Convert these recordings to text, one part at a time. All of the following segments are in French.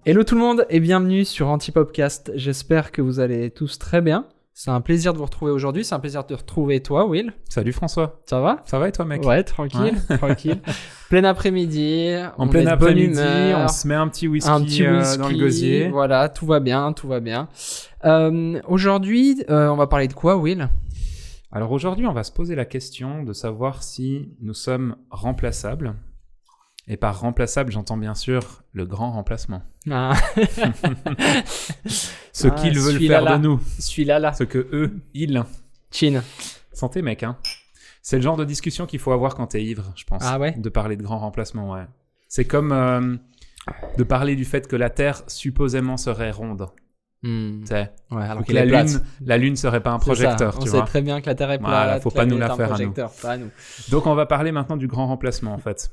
Hello tout le monde et bienvenue sur Antipopcast. J'espère que vous allez tous très bien. C'est un plaisir de vous retrouver aujourd'hui. C'est un plaisir de retrouver toi, Will. Salut François. Ça va ? Ça va et toi, mec ? Ouais, tranquille, tranquille. Plein après-midi. En plein après-midi, humeur, on se met un petit whisky dans le gosier. Voilà, tout va bien, tout va bien. Aujourd'hui, on va parler de quoi, Will ? Alors aujourd'hui, on va se poser la question de savoir si nous sommes remplaçables. Et par remplaçable, j'entends bien sûr le grand remplacement. Ah. Ce qu'ils veulent faire de nous. Celui-là. Ce que eux, ils. Chin. Santé, mec. Hein. C'est le genre de discussion qu'il faut avoir quand t'es ivre, je pense. Ah ouais ? De parler de grand remplacement, ouais. C'est comme de parler du fait que la Terre supposément serait ronde. Ouais, alors que la lune serait pas un projecteur, ça. tu vois. On sait très bien que la Terre est plate. Voilà, faut pas nous la faire à nous. Donc on va parler maintenant du grand remplacement en fait.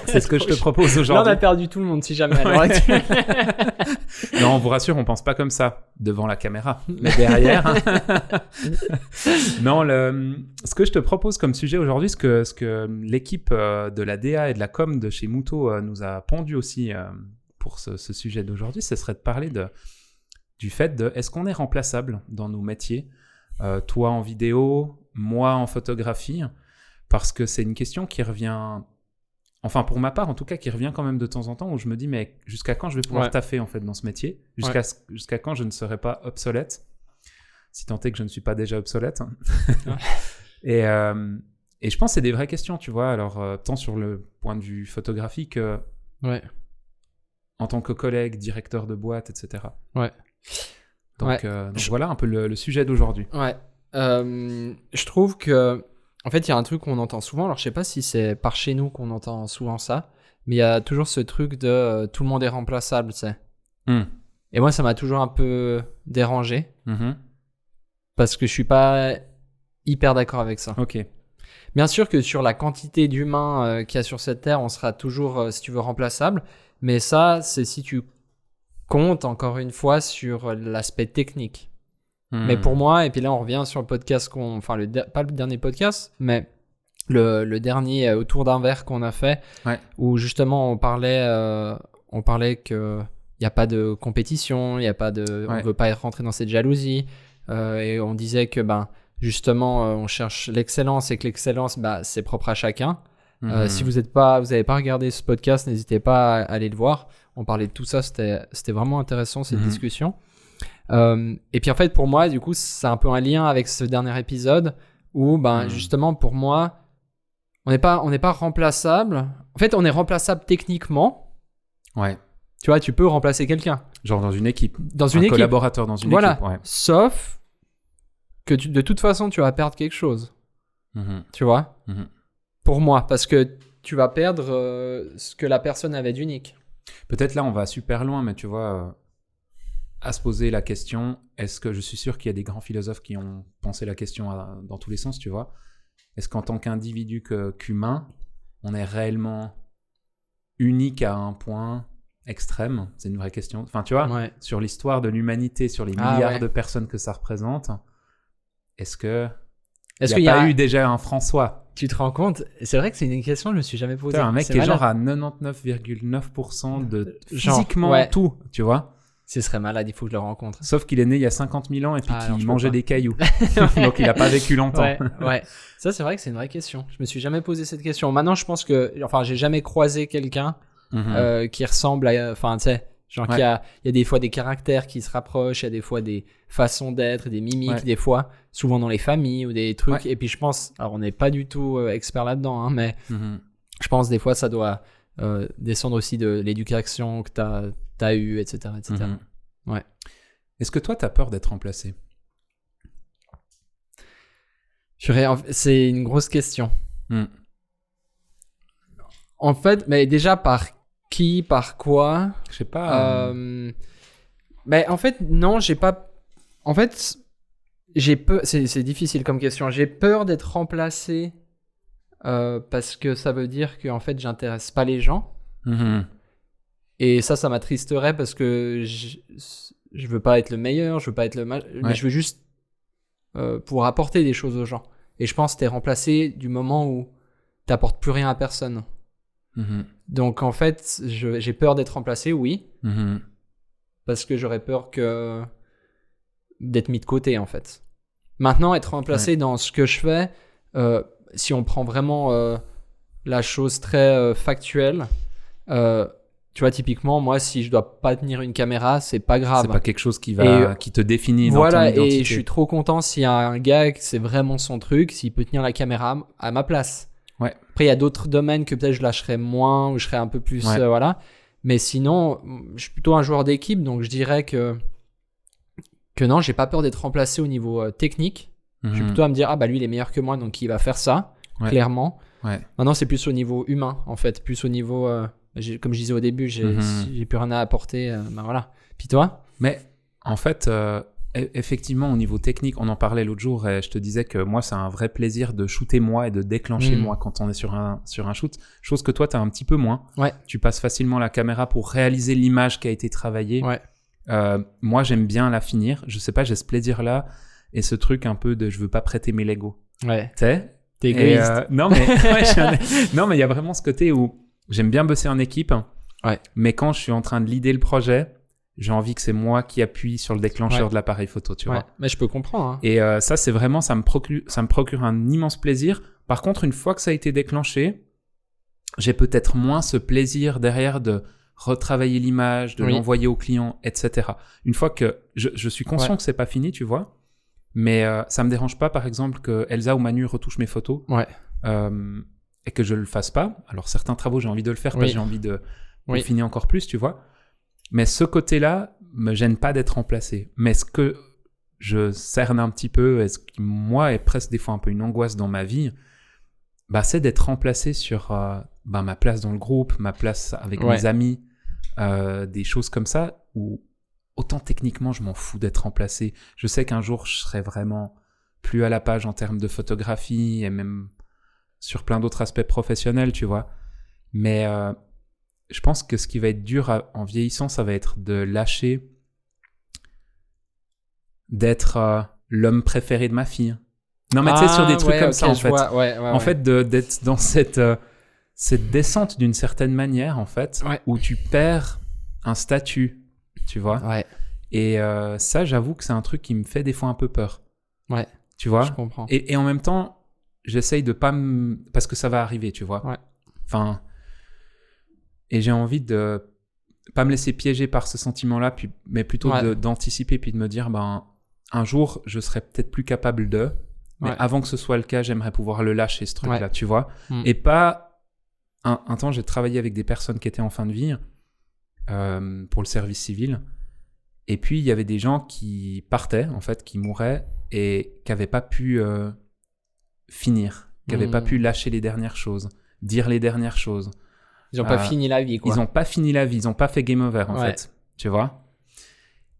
C'est ce que je te propose aujourd'hui. Là on a perdu tout le monde si jamais à l'heure actuelle. Non, on vous rassure, on pense pas comme ça devant la caméra, mais derrière. Non, ce que je te propose comme sujet aujourd'hui, ce que l'équipe de la DA et de la com de chez Muto nous a pondu aussi pour ce sujet d'aujourd'hui, ce serait de parler du fait de est-ce qu'on est remplaçable dans nos métiers, toi en vidéo, moi en photographie, parce que c'est une question qui revient, enfin pour ma part en tout cas, qui revient quand même de temps en temps, où je me dis mais jusqu'à quand je vais pouvoir taffer en fait dans ce métier, jusqu'à quand je ne serai pas obsolète, si tant est que je ne suis pas déjà obsolète. Et je pense que c'est des vraies questions, tu vois, alors tant sur le point de vue photographique, en tant que collègue, directeur de boîte, etc. Donc voilà un peu le sujet d'aujourd'hui. Je trouve que, en fait, il y a un truc qu'on entend souvent. Alors, je sais pas si c'est par chez nous qu'on entend souvent ça, mais il y a toujours ce truc de tout le monde est remplaçable, tu sais. Et moi, ça m'a toujours un peu dérangé parce que je suis pas hyper d'accord avec ça. Ok. Bien sûr que sur la quantité d'humains qu'il y a sur cette terre, on sera toujours, si tu veux, remplaçable. Mais ça, c'est si tu comptes encore une fois sur l'aspect technique. Mais pour moi, et puis là on revient sur le podcast pas le dernier podcast, mais le dernier autour d'un verre qu'on a fait, où justement on parlait que il y a pas de compétition, il y a pas de, on veut pas rentrer dans cette jalousie, et on disait que justement on cherche l'excellence et que l'excellence c'est propre à chacun. Si vous avez pas regardé ce podcast, n'hésitez pas à aller le voir. On parlait de tout ça, c'était vraiment intéressant cette discussion. Et puis en fait pour moi, du coup, c'est un peu un lien avec ce dernier épisode où justement pour moi, on n'est pas remplaçable. En fait, on est remplaçable techniquement. Ouais. Tu vois, tu peux remplacer quelqu'un. Genre dans une équipe. Dans une équipe. Collaborateur dans une équipe. Ouais. Sauf que de toute façon, tu vas perdre quelque chose. Tu vois. Pour moi, parce que tu vas perdre ce que la personne avait d'unique. Peut-être là, on va super loin, mais tu vois, à se poser la question, est-ce que je suis sûr qu'il y a des grands philosophes qui ont pensé la question dans tous les sens, tu vois. Est-ce qu'en tant qu'individu, qu'humain, on est réellement unique à un point extrême ? C'est une vraie question. Enfin, tu vois, sur l'histoire de l'humanité, sur les milliards de personnes que ça représente, est-ce qu'il y a eu déjà un François ? Tu te rends compte ? C'est vrai que c'est une question que je me suis jamais posée. Un mec qui est genre à 99,9% de physiquement tout, tu vois. Ce serait malade, il faut que je le rencontre. Sauf qu'il est né il y a 50 000 ans et puis qu'il mangeait des cailloux. Donc il a pas vécu longtemps. Ouais. Ça, c'est vrai que c'est une vraie question. Je me suis jamais posé cette question. Maintenant, je pense que, j'ai jamais croisé quelqu'un qui ressemble à, tu sais, genre il y a des fois des caractères qui se rapprochent, il y a des fois des façons d'être, des mimiques, des fois, souvent dans les familles ou des trucs. Et puis je pense, alors on n'est pas du tout expert là-dedans, hein, mais je pense des fois ça doit descendre aussi de l'éducation que t'as eue, etc. Ouais. Est-ce que toi, t'as peur d'être remplacé ? C'est une grosse question. En fait, mais déjà par qui, par quoi ? Je sais pas. Mais en fait, non, j'ai pas. En fait, j'ai peur. C'est difficile comme question. J'ai peur d'être remplacé parce que ça veut dire que en fait, j'intéresse pas les gens. Et ça m'attristerait parce que je veux pas être le meilleur, je veux pas être mais je veux juste pour apporter des choses aux gens. Et je pense que t'es remplacé du moment où t'apportes plus rien à personne. Donc en fait, j'ai peur d'être remplacé, oui. parce que j'aurais peur d'être mis de côté, en fait. Maintenant, être remplacé dans ce que je fais, si on prend vraiment la chose très factuelle, tu vois, typiquement, moi, si je dois pas tenir une caméra, c'est pas grave. C'est pas quelque chose qui te définit dans ton identité. Voilà, et je suis trop content s'il y a un gars, c'est vraiment son truc, s'il peut tenir la caméra à ma place. Ouais. Après, il y a d'autres domaines que peut-être je lâcherais moins, ou je serais un peu plus... voilà. Mais sinon, je suis plutôt un joueur d'équipe, donc je dirais que non, j'ai pas peur d'être remplacé au niveau technique. Je suis plutôt à me dire, lui, il est meilleur que moi, donc il va faire ça, clairement. Ouais. Maintenant, c'est plus au niveau humain, en fait, plus au niveau... comme je disais au début, j'ai plus rien à apporter. Voilà. Puis toi ? Mais en fait, effectivement, au niveau technique, on en parlait l'autre jour et je te disais que moi, c'est un vrai plaisir de shooter moi et de déclencher moi quand on est sur un shoot. Chose que toi, tu as un petit peu moins. Ouais. Tu passes facilement la caméra pour réaliser l'image qui a été travaillée. Ouais. Moi, j'aime bien la finir. Je sais pas, j'ai ce plaisir-là et ce truc un peu de je veux pas prêter mes Legos. Ouais. Tu sais ? T'es égoïste. Non, mais non, mais il y a vraiment ce côté où j'aime bien bosser en équipe. Ouais. Mais quand je suis en train de leader le projet, j'ai envie que c'est moi qui appuie sur le déclencheur de l'appareil photo, tu vois. Mais je peux comprendre. Hein. Et ça, c'est vraiment, ça me procure un immense plaisir. Par contre, une fois que ça a été déclenché, j'ai peut-être moins ce plaisir derrière de retravailler l'image, de l'envoyer au client, etc. Une fois que je suis conscient que c'est pas fini, tu vois, mais ça me dérange pas, par exemple, que Elsa ou Manu retouchent mes photos et que je le fasse pas. Alors, certains travaux, j'ai envie de le faire parce que j'ai envie de finir encore plus, tu vois. Mais ce côté-là me gêne pas d'être remplacé. Mais ce que je cerne un petit peu, et ce qui, moi, est presque des fois un peu une angoisse dans ma vie, c'est d'être remplacé sur ma place dans le groupe, ma place avec mes amis, des choses comme ça, où autant techniquement, je m'en fous d'être remplacé. Je sais qu'un jour, je serai vraiment plus à la page en termes de photographie et même sur plein d'autres aspects professionnels, tu vois. Mais je pense que ce qui va être dur en vieillissant, ça va être de lâcher d'être l'homme préféré de ma fille. Non, mais tu sais, sur des trucs comme ça, en fait. En fait, d'être dans cette descente d'une certaine manière, en fait, où tu perds un statut, tu vois. Ouais. Et ça, j'avoue que c'est un truc qui me fait des fois un peu peur. Ouais. Tu vois. Je comprends. Et en même temps, j'essaye de pas parce que ça va arriver, tu vois. Ouais. Enfin... Et j'ai envie de pas me laisser piéger par ce sentiment-là, mais plutôt d'anticiper puis de me dire, un jour, je serai peut-être plus capable de, mais avant que ce soit le cas, j'aimerais pouvoir le lâcher, ce truc-là, tu vois. Et pas... Un temps, j'ai travaillé avec des personnes qui étaient en fin de vie pour le service civil. Et puis, il y avait des gens qui partaient, en fait, qui mouraient et qui n'avaient pas pu finir, qui n'avaient pas pu lâcher les dernières choses, dire les dernières choses. Ils n'ont pas fini la vie, quoi. Ils n'ont pas fini la vie, ils n'ont pas fait game over, en fait. Tu vois ?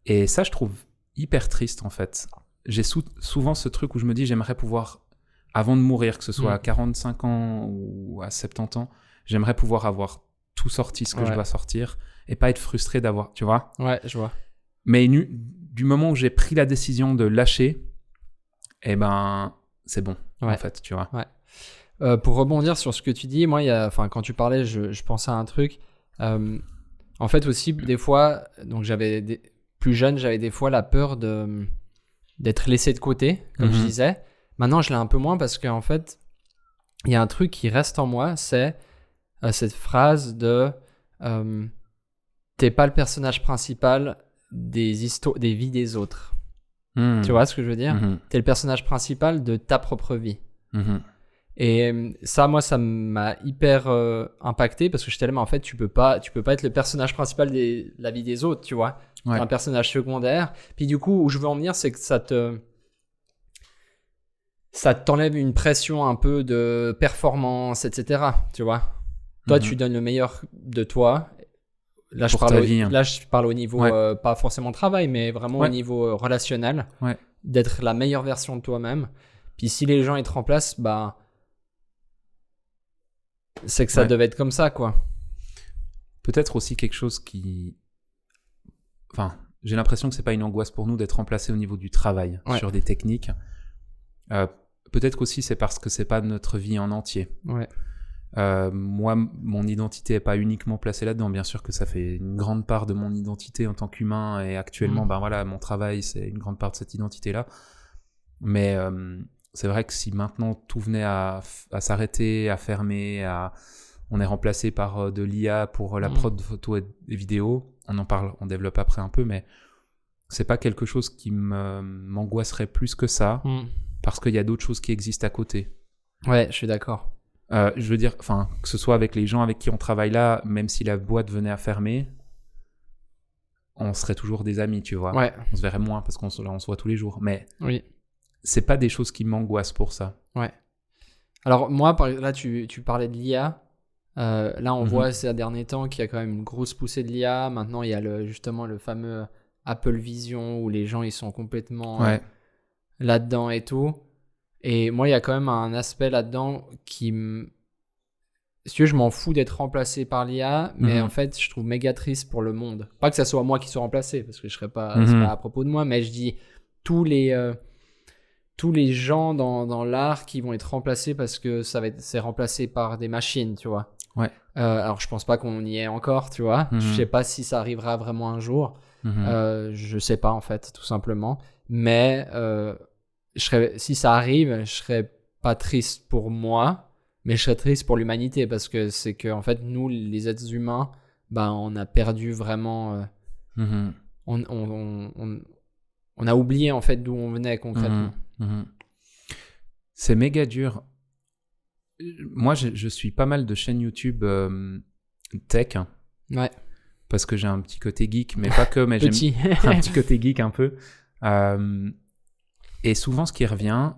Et ça, je trouve hyper triste, en fait. J'ai souvent ce truc où je me dis, j'aimerais pouvoir, avant de mourir, que ce soit à 45 ans ou à 70 ans, j'aimerais pouvoir avoir tout sorti ce que je dois sortir et pas être frustré d'avoir, tu vois ? Ouais, je vois. Mais du moment où j'ai pris la décision de lâcher, c'est bon, en fait, tu vois ? Ouais. Pour rebondir sur ce que tu dis, moi, quand tu parlais, je pensais à un truc. En fait, aussi, des fois, donc plus jeune, j'avais des fois la peur d'être laissé de côté, comme je disais. Maintenant, je l'ai un peu moins parce qu'en fait, il y a un truc qui reste en moi, c'est cette phrase de t'es pas le personnage principal des vies des autres. Tu vois ce que je veux dire ? T'es le personnage principal de ta propre vie. Et ça, moi, ça m'a hyper impacté parce que j'étais là, mais en fait, tu peux pas être le personnage principal de la vie des autres, tu vois. T'es un personnage secondaire. Puis du coup, où je veux en venir, c'est que ça t'enlève une pression un peu de performance, etc. Tu vois. Toi, tu donnes le meilleur de toi. Là, je parle au niveau, pas forcément travail, mais vraiment au niveau relationnel. Ouais. D'être la meilleure version de toi-même. Puis si les gens ils te remplacent, c'est que ça devait être comme ça, quoi. Peut-être aussi quelque chose qui... Enfin, j'ai l'impression que c'est pas une angoisse pour nous d'être remplacé au niveau du travail sur des techniques. Peut-être qu'aussi c'est parce que c'est pas notre vie en entier. Ouais. Moi, mon identité est pas uniquement placée là-dedans. Bien sûr que ça fait une grande part de mon identité en tant qu'humain, et actuellement, ben voilà, mon travail, c'est une grande part de cette identité-là. Mais c'est vrai que si maintenant tout venait à s'arrêter, à fermer, on est remplacé par de l'IA pour la prod de photos et vidéos, on en parle, on développe après un peu, mais c'est pas quelque chose qui m'angoisserait plus que ça, parce qu'il y a d'autres choses qui existent à côté. Ouais, je suis d'accord. Je veux dire, enfin, que ce soit avec les gens avec qui on travaille là, même si la boîte venait à fermer, on serait toujours des amis, tu vois. Ouais. On se verrait moins parce qu'on se voit tous les jours, mais oui. C'est pas des choses qui m'angoissent pour ça. Ouais. Alors moi, là, tu parlais de l'IA. Là, on voit ces derniers temps qu'il y a quand même une grosse poussée de l'IA. Maintenant, il y a justement le fameux Apple Vision où les gens ils sont complètement là-dedans et tout. Et moi, il y a quand même un aspect là-dedans qui si tu veux, je m'en fous d'être remplacé par l'IA, mais en fait, je trouve méga triste pour le monde. Pas que ça soit moi qui sois remplacé, parce que je serais pas, c'est pas à propos de moi, mais je dis tous les gens dans l'art qui vont être remplacés parce que c'est remplacé par des machines, tu vois. Ouais. Alors, je pense pas qu'on y est encore, tu vois. Je sais pas si ça arrivera vraiment un jour. Je sais pas, en fait, tout simplement. Mais si ça arrive, je serais pas triste pour moi, mais je serais triste pour l'humanité parce que c'est que, en fait, nous, les êtres humains, on a perdu vraiment. On a oublié, en fait, d'où on venait concrètement. C'est méga dur. Moi, je suis pas mal de chaînes YouTube tech. Ouais. Parce que j'ai un petit côté geek, mais pas que, mais j'aime un petit côté geek un peu. Et souvent, ce qui revient,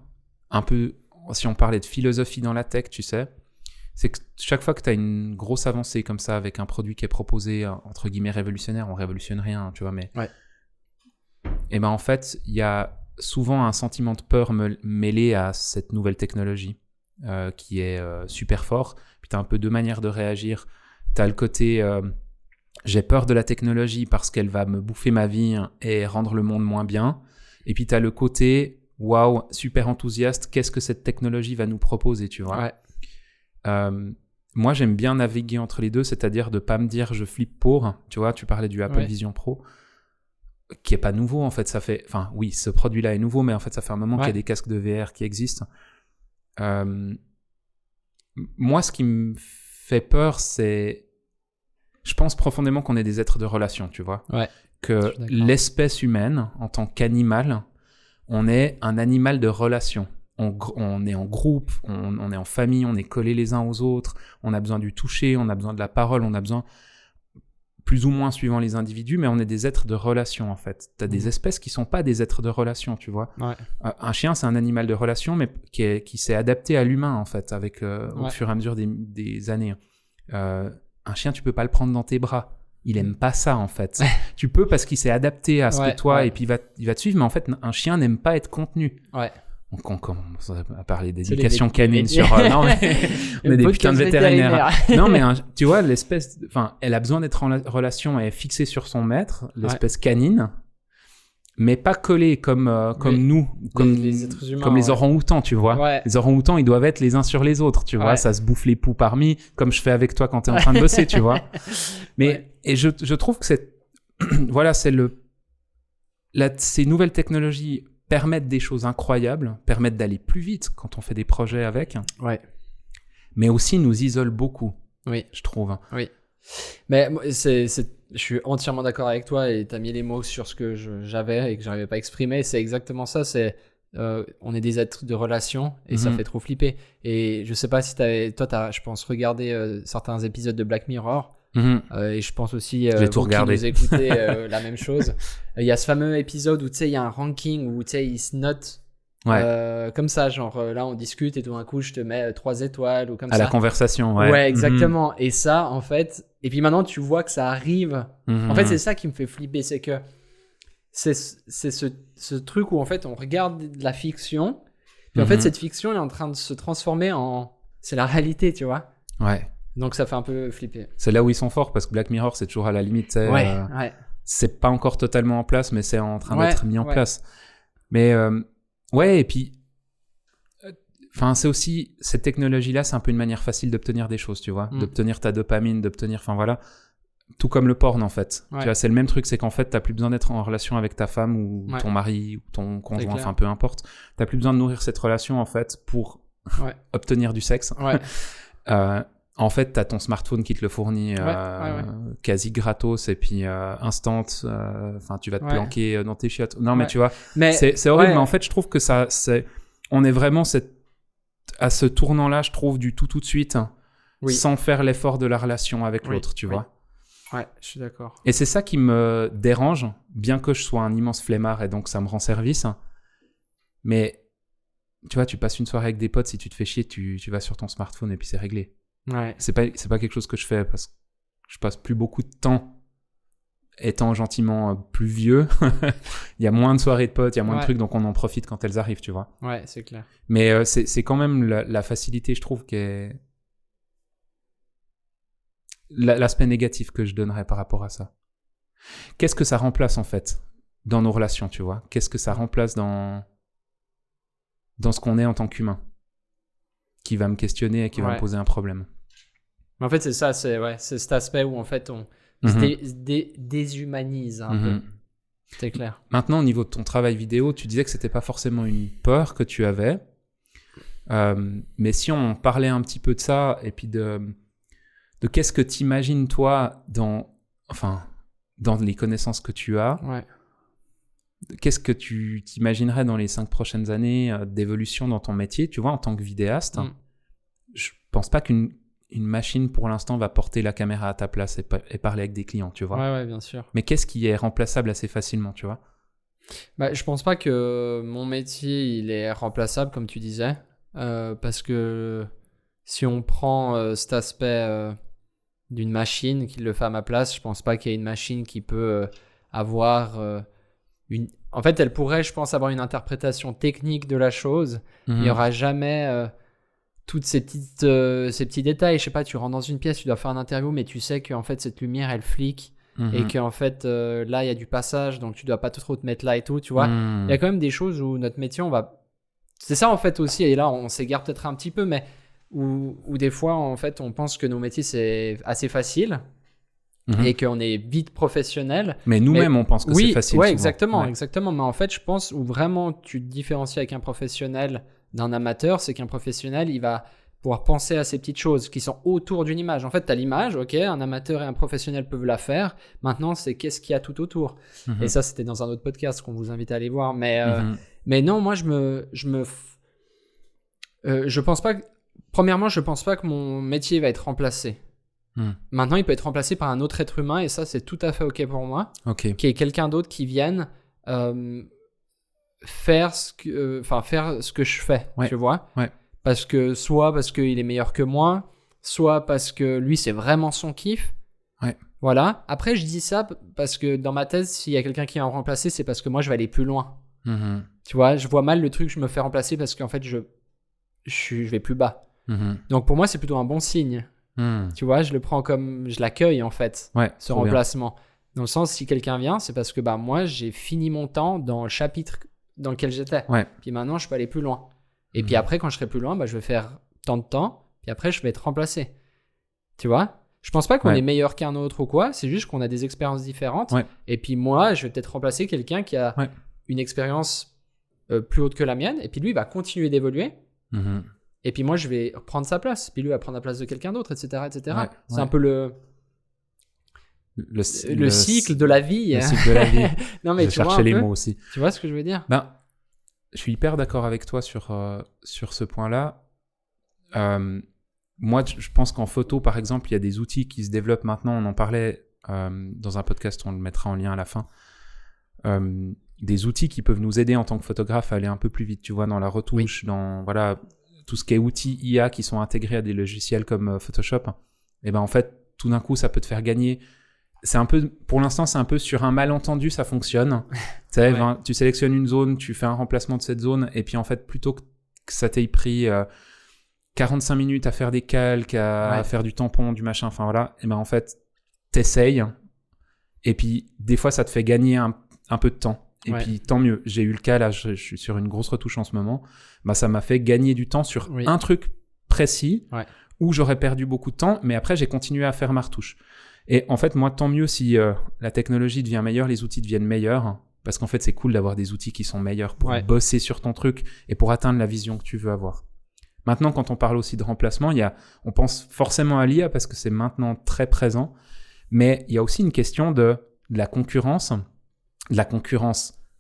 un peu, si on parlait de philosophie dans la tech, tu sais, c'est que chaque fois que tu as une grosse avancée comme ça avec un produit qui est proposé, entre guillemets, révolutionnaire, on révolutionne rien, tu vois, mais... Ouais. Et en fait, il y a souvent un sentiment de peur mêlé à cette nouvelle technologie qui est super fort. Puis tu as un peu deux manières de réagir. Tu as le côté j'ai peur de la technologie parce qu'elle va me bouffer ma vie et rendre le monde moins bien. Et puis tu as le côté waouh, super enthousiaste, qu'est-ce que cette technologie va nous proposer, tu vois. Ouais. Moi, j'aime bien naviguer entre les deux, c'est-à-dire de pas me dire je flippe pour. Tu vois, tu parlais du Apple Vision Pro, qui est pas nouveau en fait. Ça fait, enfin oui, ce produit-là est nouveau, mais en fait ça fait un moment qu'il y a des casques de VR qui existent. Moi, ce qui me fait peur, c'est, je pense profondément qu'on est des êtres de relation, tu vois. Ouais. Que l'espèce humaine, en tant qu'animal, on est un animal de relation. On est en groupe, on est en famille, on est collés les uns aux autres, on a besoin du toucher, on a besoin de la parole, on a besoin, plus ou moins suivant les individus, mais on est des êtres de relation, en fait. T'as des espèces qui sont pas des êtres de relation, tu vois. Ouais. Un chien, c'est un animal de relation, mais qui s'est adapté à l'humain, en fait, avec au fur et à mesure des années. Un chien, tu peux pas le prendre dans tes bras. Il aime pas ça, en fait. Tu peux parce qu'il s'est adapté à ce que toi, et puis il va te suivre, mais en fait, un chien n'aime pas être contenu. Ouais. Donc, on commence à parler d'éducation canine sur... non, mais on est des putains de vétérinaires. Non, mais tu vois, l'espèce... Enfin, elle a besoin d'être en relation et fixée sur son maître, l'espèce canine, mais pas collée comme nous, comme les êtres humains, comme les orang-outans, tu vois. Ouais. Les orang-outans, ils doivent être les uns sur les autres, tu vois. Ça se bouffe les poux parmi, comme je fais avec toi quand t'es en train de bosser, tu vois. Mais et je trouve que voilà, ces nouvelles technologies permettent des choses incroyables, permettent d'aller plus vite quand on fait des projets avec. Ouais. Mais aussi nous isolent beaucoup. Oui. Je trouve. Oui. Mais je suis entièrement d'accord avec toi et tu as mis les mots sur ce que j'avais et que je n'arrivais pas à exprimer. C'est exactement ça. On est des êtres de relation et ça fait trop flipper. Et je sais pas si toi, t'as, je pense, regardé certains épisodes de Black Mirror. Et je pense aussi vous qui nous écoutez la même chose. Il y a ce fameux épisode où tu sais il y a un ranking où tu sais ils se notent comme ça, genre là on discute et tout d'un coup je te mets 3 étoiles ou comme ça. À la conversation, ouais exactement. Et ça en fait, et puis maintenant tu vois que ça arrive. En fait c'est ça qui me fait flipper, c'est que c'est ce truc où en fait on regarde de la fiction, puis en fait cette fiction elle est en train de se transformer c'est la réalité, tu vois. Ouais. Donc ça fait un peu flipper. C'est là où ils sont forts parce que Black Mirror c'est toujours à la limite. C'est pas encore totalement en place, mais c'est en train d'être mis en place. Mais ouais, et puis Enfin, c'est aussi, cette technologie-là, c'est un peu une manière facile d'obtenir des choses, tu vois, d'obtenir ta dopamine, enfin voilà, tout comme le porn en fait. Ouais. Tu vois, c'est le même truc, c'est qu'en fait, t'as plus besoin d'être en relation avec ta femme ou ton mari ou ton conjoint, enfin peu importe. T'as plus besoin de nourrir cette relation en fait pour obtenir du sexe. Ouais. En fait, t'as ton smartphone qui te le fournit quasi gratos et puis instant. Enfin, tu vas te planquer dans tes chiottes. Non, mais tu vois, c'est horrible. Mais en fait, je trouve que on est vraiment à ce tournant-là, je trouve, du tout de suite, sans faire l'effort de la relation avec l'autre, tu vois. Ouais, je suis d'accord. Et c'est ça qui me dérange, bien que je sois un immense flemmard et donc ça me rend service. Mais tu vois, tu passes une soirée avec des potes, si tu te fais chier, tu vas sur ton smartphone et puis c'est réglé. Ouais. C'est pas quelque chose que je fais parce que je passe plus beaucoup de temps étant gentiment plus vieux. Il y a moins de soirées de potes, il y a moins de trucs, donc on en profite quand elles arrivent, tu vois. Ouais, c'est clair. Mais c'est quand même la facilité, je trouve, qui est l'aspect négatif que je donnerais par rapport à ça. Qu'est-ce que ça remplace, en fait, dans nos relations, tu vois? Qu'est-ce que ça remplace dans ce qu'on est en tant qu'humain, qui va me questionner et qui va me poser un problème? En fait, c'est ça, c'est cet aspect où, en fait, on se déshumanise un peu. C'est clair. Maintenant, au niveau de ton travail vidéo, tu disais que c'était pas forcément une peur que tu avais. Mais si on parlait un petit peu de ça, et puis de qu'est-ce que tu imagines, toi, dans les connaissances que tu as, qu'est-ce que tu t'imaginerais dans les 5 prochaines années d'évolution dans ton métier, tu vois, en tant que vidéaste? Je pense pas qu'une machine, pour l'instant, va porter la caméra à ta place et parler avec des clients, tu vois. Ouais, bien sûr. Mais qu'est-ce qui est remplaçable assez facilement, tu vois? Je pense pas que mon métier, il est remplaçable, comme tu disais. Parce que si on prend cet aspect d'une machine qui le fait à ma place, je pense pas qu'il y ait une machine qui peut avoir En fait, elle pourrait, je pense, avoir une interprétation technique de la chose. Il n'y aura jamais toutes ces petits détails. Je sais pas, tu rentres dans une pièce, tu dois faire une interview, mais tu sais qu'en fait, cette lumière, elle flique. Et qu'en fait, là, il y a du passage, donc tu dois pas trop te mettre là et tout, tu vois. Il y a quand même des choses où notre métier, c'est ça, en fait, aussi, et là, on s'égare peut-être un petit peu, mais où des fois, en fait, on pense que nos métiers, c'est assez facile. Et qu'on est vite professionnel. Mais nous-mêmes, on pense que c'est facile. Oui, exactement. Mais en fait, je pense où vraiment tu te différencies avec un professionnel d'un amateur, c'est qu'un professionnel, il va pouvoir penser à ces petites choses qui sont autour d'une image. En fait, tu as l'image, ok, un amateur et un professionnel peuvent la faire. Maintenant, c'est qu'est-ce qu'il y a tout autour. Et ça, c'était dans un autre podcast qu'on vous invite à aller voir. Mais non, moi, je pense pas que... Premièrement, je pense pas que mon métier va être remplacé. Maintenant, il peut être remplacé par un autre être humain et ça, c'est tout à fait OK pour moi. Qui est quelqu'un d'autre qui vienne faire ce que je fais, tu vois. Parce qu'il est meilleur que moi, soit parce que lui, c'est vraiment son kiff. Voilà. Après, je dis ça parce que dans ma thèse, s'il y a quelqu'un qui va me remplacer, c'est parce que moi, je vais aller plus loin. Tu vois, je vois mal le truc, je me fais remplacer parce qu'en fait, je vais plus bas. Donc, pour moi, c'est plutôt un bon signe. Tu vois, je le prends comme je l'accueille en fait, ce remplacement. Bien. Dans le sens, si quelqu'un vient, c'est parce que moi j'ai fini mon temps dans le chapitre dans lequel j'étais. Puis maintenant, je peux aller plus loin. Et puis après, quand je serai plus loin, je vais faire tant de temps. Puis après, je vais être remplacé. Tu vois, je pense pas qu'on est meilleur qu'un autre ou quoi. C'est juste qu'on a des expériences différentes. Et puis moi, je vais peut-être remplacer quelqu'un qui a une expérience plus haute que la mienne. Et puis lui, il va continuer d'évoluer. Et puis moi, je vais prendre sa place. Puis lui va prendre la place de quelqu'un d'autre, etc. C'est un peu le cycle de la vie. Le cycle de la vie. Non, mais je cherchais les mots aussi. Tu vois ce que je veux dire? Je suis hyper d'accord avec toi sur ce point-là. Moi, je pense qu'en photo, par exemple, il y a des outils qui se développent maintenant. On en parlait dans un podcast, on le mettra en lien à la fin. Des outils qui peuvent nous aider en tant que photographe à aller un peu plus vite, tu vois, dans la retouche, dans... Voilà, tout ce qui est outils IA qui sont intégrés à des logiciels comme Photoshop, et en fait, tout d'un coup, ça peut te faire gagner. C'est un peu, pour l'instant, c'est un peu sur un malentendu, ça fonctionne. Tu sélectionnes une zone, tu fais un remplacement de cette zone, et puis en fait, plutôt que ça t'ait pris 45 minutes à faire des calques, à faire du tampon, du machin, enfin voilà, et en fait, t'essayes, et puis des fois, ça te fait gagner un peu de temps. Et puis tant mieux. J'ai eu le cas là, je suis sur une grosse retouche en ce moment. Bah ça m'a fait gagner du temps sur un truc précis où j'aurais perdu beaucoup de temps, mais après j'ai continué à faire ma retouche. Et en fait moi tant mieux si la technologie devient meilleure, les outils deviennent meilleurs, parce qu'en fait c'est cool d'avoir des outils qui sont meilleurs pour bosser sur ton truc et pour atteindre la vision que tu veux avoir. Maintenant quand on parle aussi de remplacement, on pense forcément à l'IA parce que c'est maintenant très présent, mais il y a aussi une question de la concurrence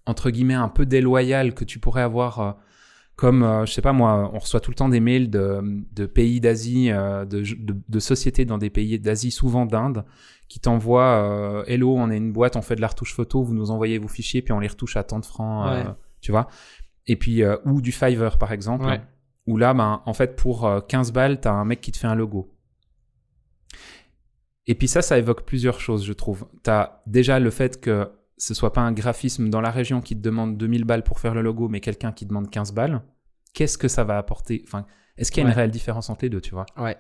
entre guillemets un peu déloyale que tu pourrais avoir comme je sais pas moi, on reçoit tout le temps des mails de pays d'Asie, de sociétés dans des pays d'Asie, souvent d'Inde, qui t'envoient hello, on est une boîte, on fait de la retouche photo, vous nous envoyez vos fichiers puis on les retouche à tant de francs, tu vois. Et puis ou du Fiverr par exemple, où là en fait pour 15 balles, t'as un mec qui te fait un logo. Et puis ça évoque plusieurs choses, je trouve. T'as déjà le fait que ce soit pas un graphisme dans la région qui te demande 2000 balles pour faire le logo, mais quelqu'un qui demande 15 balles. Qu'est-ce que ça va apporter ? Enfin, est-ce qu'il y a une réelle différence entre les deux, tu vois ? Ouais.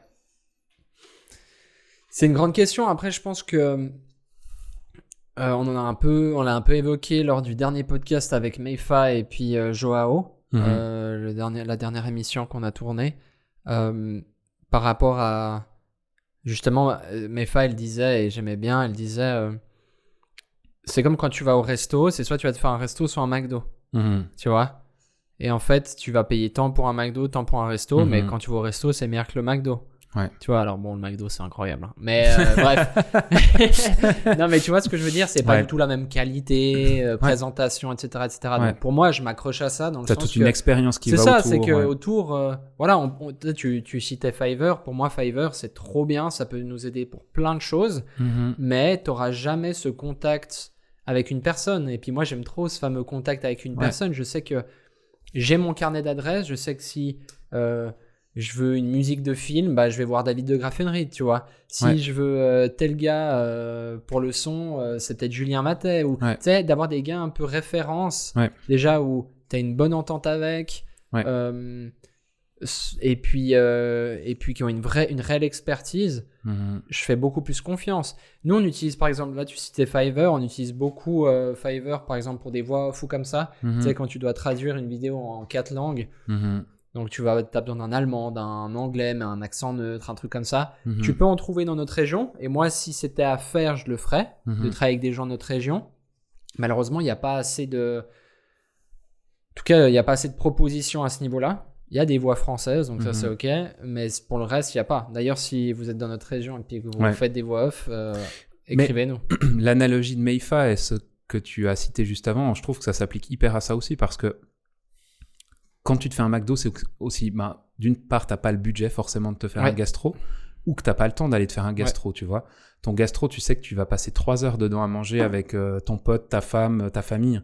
C'est une grande question. Après, je pense que on l'a un peu évoqué lors du dernier podcast avec Meifa et puis Joao, la dernière émission qu'on a tournée, par rapport à justement, Meifa, elle disait, et j'aimais bien, elle disait, c'est comme quand tu vas au resto, c'est soit tu vas te faire un resto, soit un McDo, tu vois. Et en fait, tu vas payer tant pour un McDo, tant pour un resto, mais quand tu vas au resto, c'est meilleur que le McDo. Ouais. Tu vois, alors bon, le McDo, c'est incroyable. Hein. Mais bref. Non, mais tu vois ce que je veux dire, c'est pas du tout la même qualité, présentation, etc., etc. Donc pour moi, je m'accroche à ça dans le sens que... T'as toute une expérience qui va autour. C'est ça, c'est que autour, voilà, tu citais Fiverr. Pour moi, Fiverr, c'est trop bien, ça peut nous aider pour plein de choses, mais t'auras jamais ce contact avec une personne. Et puis moi, j'aime trop ce fameux contact avec une personne. Je sais que j'ai mon carnet d'adresses, je sais que si je veux une musique de film, bah, je vais voir David de Graffenried, tu vois. Si je veux tel gars pour le son, c'est peut-être Julien Matet. Ou, tu sais, d'avoir des gars un peu références, déjà où tu as une bonne entente avec, et puis qui ont une réelle expertise, je fais beaucoup plus confiance. Nous, on utilise, par exemple, là tu citais Fiverr, on utilise beaucoup Fiverr, par exemple, pour des voix off ou comme ça. Tu sais, quand tu dois traduire une vidéo en 4 langues, donc tu as besoin d'un allemand, d'un anglais, mais un accent neutre, un truc comme ça. Tu peux en trouver dans notre région, et moi, si c'était à faire, je le ferais, de travailler avec des gens de notre région. Malheureusement, il n'y a pas assez de... En tout cas, il n'y a pas assez de propositions à ce niveau-là. Il y a des voix françaises, donc ça c'est ok, mais pour le reste, il n'y a pas. D'ailleurs, si vous êtes dans notre région et puis que vous faites des voix off, écrivez-nous. L'analogie de Meifa et ce que tu as cité juste avant, je trouve que ça s'applique hyper à ça aussi, parce que quand tu te fais un McDo, c'est aussi, d'une part, tu n'as pas le budget forcément de te faire un gastro, ou que tu n'as pas le temps d'aller te faire un gastro, tu vois. Ton gastro, tu sais que tu vas passer 3 heures dedans à manger avec ton pote, ta femme, ta famille.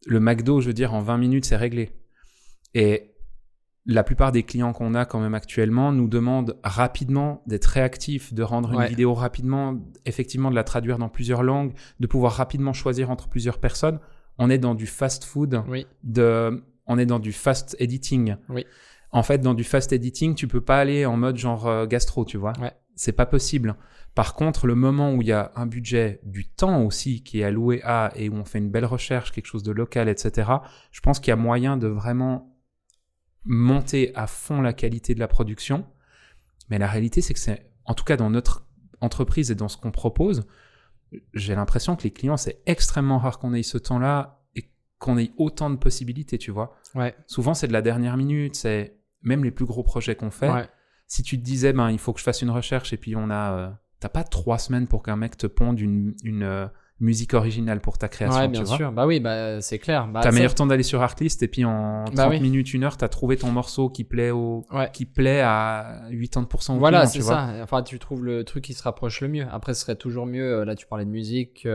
Le McDo, je veux dire, en 20 minutes, c'est réglé. Et la plupart des clients qu'on a quand même actuellement nous demandent rapidement d'être réactifs, de rendre une vidéo rapidement, effectivement de la traduire dans plusieurs langues, de pouvoir rapidement choisir entre plusieurs personnes. On est dans du fast food, on est dans du fast editing. En fait, dans du fast editing, tu peux pas aller en mode genre gastro, tu vois. C'est pas possible. Par contre, le moment où il y a un budget, du temps aussi qui est alloué à, et où on fait une belle recherche, quelque chose de local, etc., je pense qu'il y a moyen de vraiment monter à fond la qualité de la production. Mais la réalité, c'est que c'est, en tout cas dans notre entreprise et dans ce qu'on propose, j'ai l'impression que les clients, c'est extrêmement rare qu'on ait ce temps-là et qu'on ait autant de possibilités, tu vois. Souvent, c'est de la dernière minute, c'est même les plus gros projets qu'on fait. Si tu te disais, il faut que je fasse une recherche et puis t'as pas 3 semaines pour qu'un mec te ponde une musique originale pour ta création. Ouais, bien sûr. Bah oui, c'est clair. T'as meilleur temps d'aller sur Artlist et puis en 30 minutes, 1 heure, t'as trouvé ton morceau qui plaît à 80% au voilà, client, c'est ça. Enfin, tu trouves le truc qui se rapproche le mieux. Après, ce serait toujours mieux. Là, tu parlais de musique.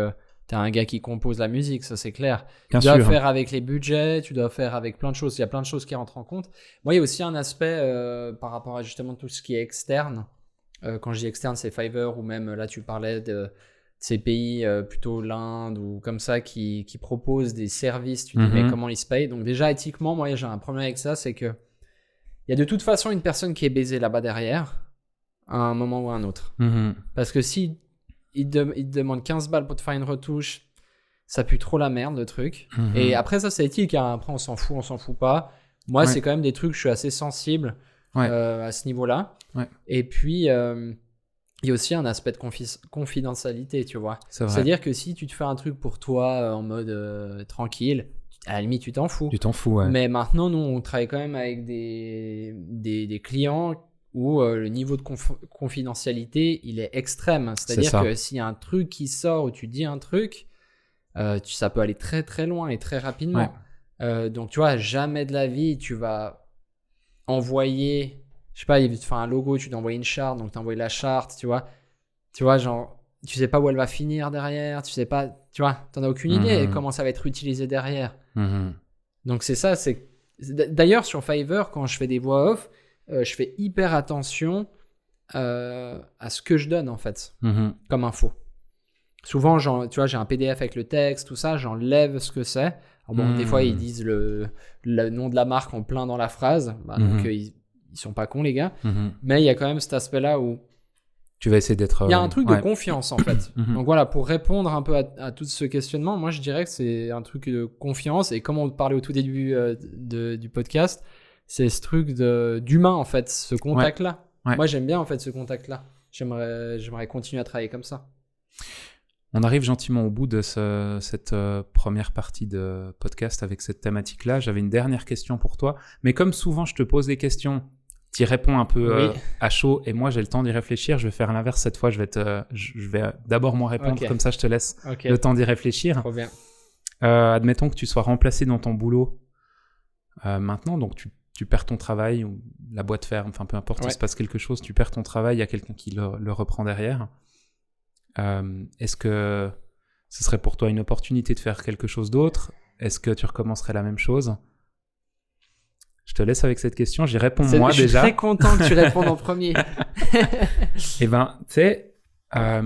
T'as un gars qui compose la musique, ça c'est clair. Tu dois faire avec les budgets, tu dois faire avec plein de choses. Il y a plein de choses qui rentrent en compte. Moi, il y a aussi un aspect par rapport à justement tout ce qui est externe. Quand je dis externe, c'est Fiverr ou même là, tu parlais de ces pays plutôt l'Inde ou comme ça qui proposent des services. Tu dis mais comment ils se payent? Donc déjà éthiquement, moi j'ai un problème avec ça, c'est que il y a de toute façon une personne qui est baisée là-bas derrière à un moment ou à un autre. Parce que si il te demande 15 balles pour te faire une retouche, ça pue trop la merde le truc. Et après ça c'est éthique, hein. Après on s'en fout pas. Moi c'est quand même des trucs, je suis assez sensible à ce niveau-là. Et puis il y a aussi un aspect de confidentialité, tu vois. C'est-à-dire que si tu te fais un truc pour toi en mode tranquille, à la limite tu t'en fous. Tu t'en fous, ouais. Mais maintenant nous on travaille quand même avec des clients où le niveau de confidentialité il est extrême. C'est-à-dire que s'il y a un truc qui sort ou tu dis un truc, ça peut aller très très loin et très rapidement. Donc tu vois, jamais de la vie tu vas envoyer, je sais pas, il te fait un logo, tu dois envoyer une charte, donc tu envoies la charte, tu vois, genre tu sais pas où elle va finir derrière, tu sais pas, tu vois, t'en as aucune idée comment ça va être utilisé derrière. Donc c'est ça, d'ailleurs sur Fiverr quand je fais des voix off, je fais hyper attention à ce que je donne en fait comme info. Souvent, tu vois, j'ai un PDF avec le texte, tout ça, j'enlève ce que c'est. Alors bon, des fois, ils disent le nom de la marque en plein dans la phrase. Donc, ils sont pas cons, les gars. Mais il y a quand même cet aspect-là où... Tu vas essayer d'être... Il y a un truc de confiance, en fait. Donc voilà, pour répondre un peu à tout ce questionnement, moi, je dirais que c'est un truc de confiance. Et comme on parlait au tout début du podcast, c'est ce truc d'humain, en fait, ce contact-là. Moi, j'aime bien, en fait, ce contact-là. J'aimerais continuer à travailler comme ça. On arrive gentiment au bout de cette première partie de podcast avec cette thématique-là. J'avais une dernière question pour toi. Mais comme souvent, je te pose des questions, tu y réponds un peu à chaud. Et moi, j'ai le temps d'y réfléchir. Je vais faire l'inverse cette fois. Je vais d'abord moi répondre. Comme ça, je te laisse le temps d'y réfléchir. Trop bien. Admettons que tu sois remplacé dans ton boulot maintenant. Donc, tu perds ton travail ou la boîte ferme. Enfin, peu importe, il se passe quelque chose. Tu perds ton travail. Il y a quelqu'un qui le reprend derrière. Est-ce que ce serait pour toi une opportunité de faire quelque chose d'autre? Est-ce que tu recommencerais la même chose? Je te laisse avec cette question, j'y réponds moi déjà. Je suis très content que tu répondes en premier. Eh ben, tu sais, là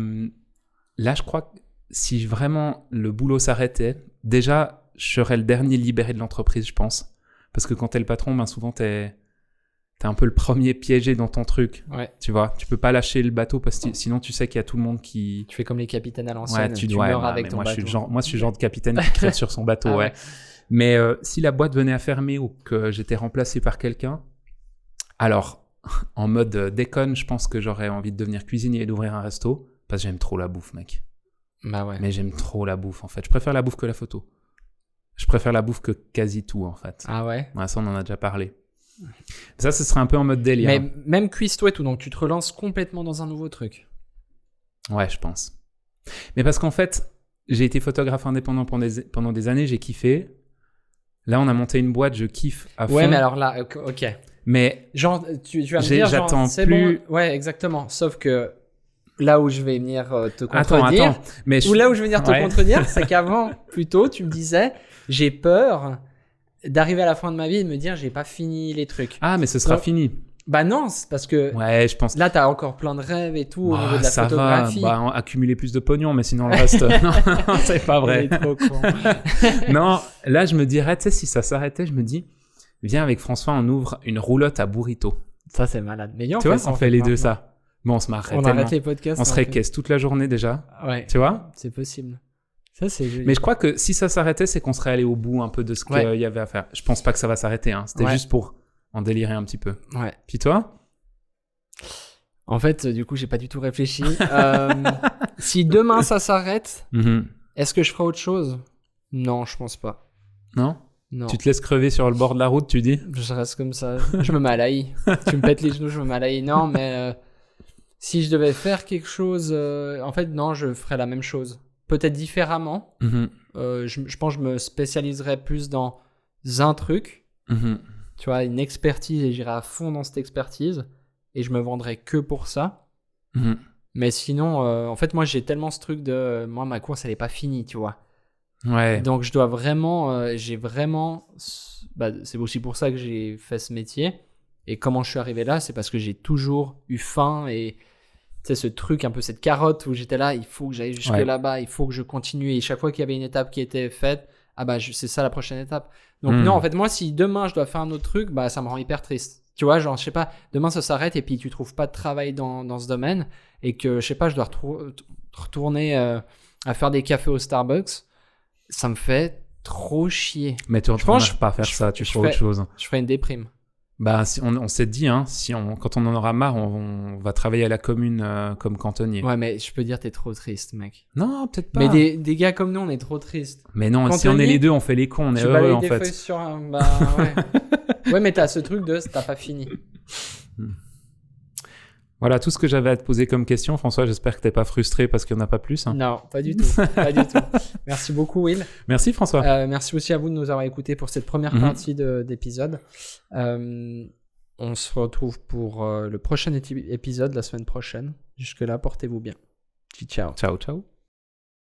je crois que si vraiment le boulot s'arrêtait, déjà je serais le dernier libéré de l'entreprise, je pense. Parce que quand t'es le patron, ben souvent t'es un peu le premier piégé dans ton truc, tu vois. Tu peux pas lâcher le bateau parce que sinon tu sais qu'il y a tout le monde qui... Tu fais comme les capitaines à l'ancienne, tu meurs avec ton bateau. Je suis le genre de capitaine qui crève sur son bateau, Mais si la boîte venait à fermer ou que j'étais remplacé par quelqu'un, alors, en mode déconne, je pense que j'aurais envie de devenir cuisinier et d'ouvrir un resto parce que j'aime trop la bouffe, mec. Bah ouais. Mais j'aime trop la bouffe, en fait. Je préfère la bouffe que la photo. Je préfère la bouffe que quasi tout, en fait. Ah ouais? Ça, on en a déjà parlé. Ça, ce serait un peu en mode délire. Mais même cuisse-toi et tout, donc tu te relances complètement dans un nouveau truc. Ouais, je pense. Mais parce qu'en fait, j'ai été photographe indépendant pendant des années, j'ai kiffé. Là, on a monté une boîte, je kiffe à fond. Ouais, mais alors là, ok. Mais genre, tu vas me dire, j'attends c'est plus... bon. Ouais, exactement. Sauf que là où je vais venir te contredire, mais ou là où je vais venir te contredire, c'est qu'avant, plutôt, tu me disais, j'ai peur d'arriver à la fin de ma vie et de me dire, j'ai pas fini les trucs. Ah, mais ce sera fini. Bah non, c'est parce que je pense. Là, t'as encore plein de rêves et tout au niveau de la photographie. Ça va, accumuler plus de pognon, mais sinon le reste, non, c'est pas vrai. Il est trop con. Non, là, je me dirais, tu sais, si ça s'arrêtait, je me dis, viens avec François, on ouvre une roulotte à burrito. Ça, c'est malade. Mais tu vois, on fait les deux, ça. Bon, on se marre. On arrête les podcasts. On se récaisse toute la journée déjà. Ouais. Tu vois? C'est possible. Ça, c'est joli. Mais je crois que si ça s'arrêtait, c'est qu'on serait allé au bout un peu de ce qu'il y avait à faire. Je pense pas que ça va s'arrêter, hein. C'était juste pour en délirer un petit peu. Ouais. Puis toi? En fait, du coup, j'ai pas du tout réfléchi. Si demain ça s'arrête, est-ce que je ferai autre chose? Non, je pense pas. Non? Non. Tu te laisses crever sur le bord de la route, tu dis? Je reste comme ça. Je me malaye. Tu me pètes les genoux, je me malaye. Non, mais si je devais faire quelque chose, en fait, non, je ferais la même chose. Peut-être différemment. Je pense que je me spécialiserais plus dans un truc. Tu vois, une expertise et j'irais à fond dans cette expertise. Et je me vendrais que pour ça. Mais sinon, en fait, moi, j'ai tellement ce truc de... moi, ma course, elle est pas finie, tu vois. Ouais. Donc, je dois vraiment... j'ai vraiment... c'est aussi pour ça que j'ai fait ce métier. Et comment je suis arrivé là, c'est parce que j'ai toujours eu faim. Et tu sais, ce truc, un peu cette carotte où j'étais là, il faut que j'aille jusque là-bas, il faut que je continue. Et chaque fois qu'il y avait une étape qui était faite, c'est ça la prochaine étape. Donc, non, en fait, moi, si demain, je dois faire un autre truc, ça me rend hyper triste. Tu vois, genre, je sais pas, demain ça s'arrête et puis tu trouves pas de travail dans ce domaine et que, je sais pas, je dois retourner à faire des cafés au Starbucks. Ça me fait trop chier. Mais tu ne pense vas pas faire ça, tu feras autre chose. Je ferai une déprime. Bah, on s'est dit, hein, quand on en aura marre, on va travailler à la commune comme cantonnier. Ouais, mais je peux dire, t'es trop triste, mec. Non, peut-être pas. Mais des gars comme nous, on est trop tristes. Mais non, si on est les deux, on fait les cons, on est heureux en fait. Sur un... Bah, ouais. Ouais, mais t'as ce truc de t'as pas fini. Voilà tout ce que j'avais à te poser comme question. François, j'espère que t'es pas frustré parce qu'il n'y en a pas plus. Hein. Non, pas du tout. Pas du tout. Merci beaucoup, Will. Merci François. Merci aussi à vous de nous avoir écoutés pour cette première partie d'épisode. On se retrouve pour le prochain épisode la semaine prochaine. Jusque-là, portez-vous bien. Ciao. Ciao, ciao.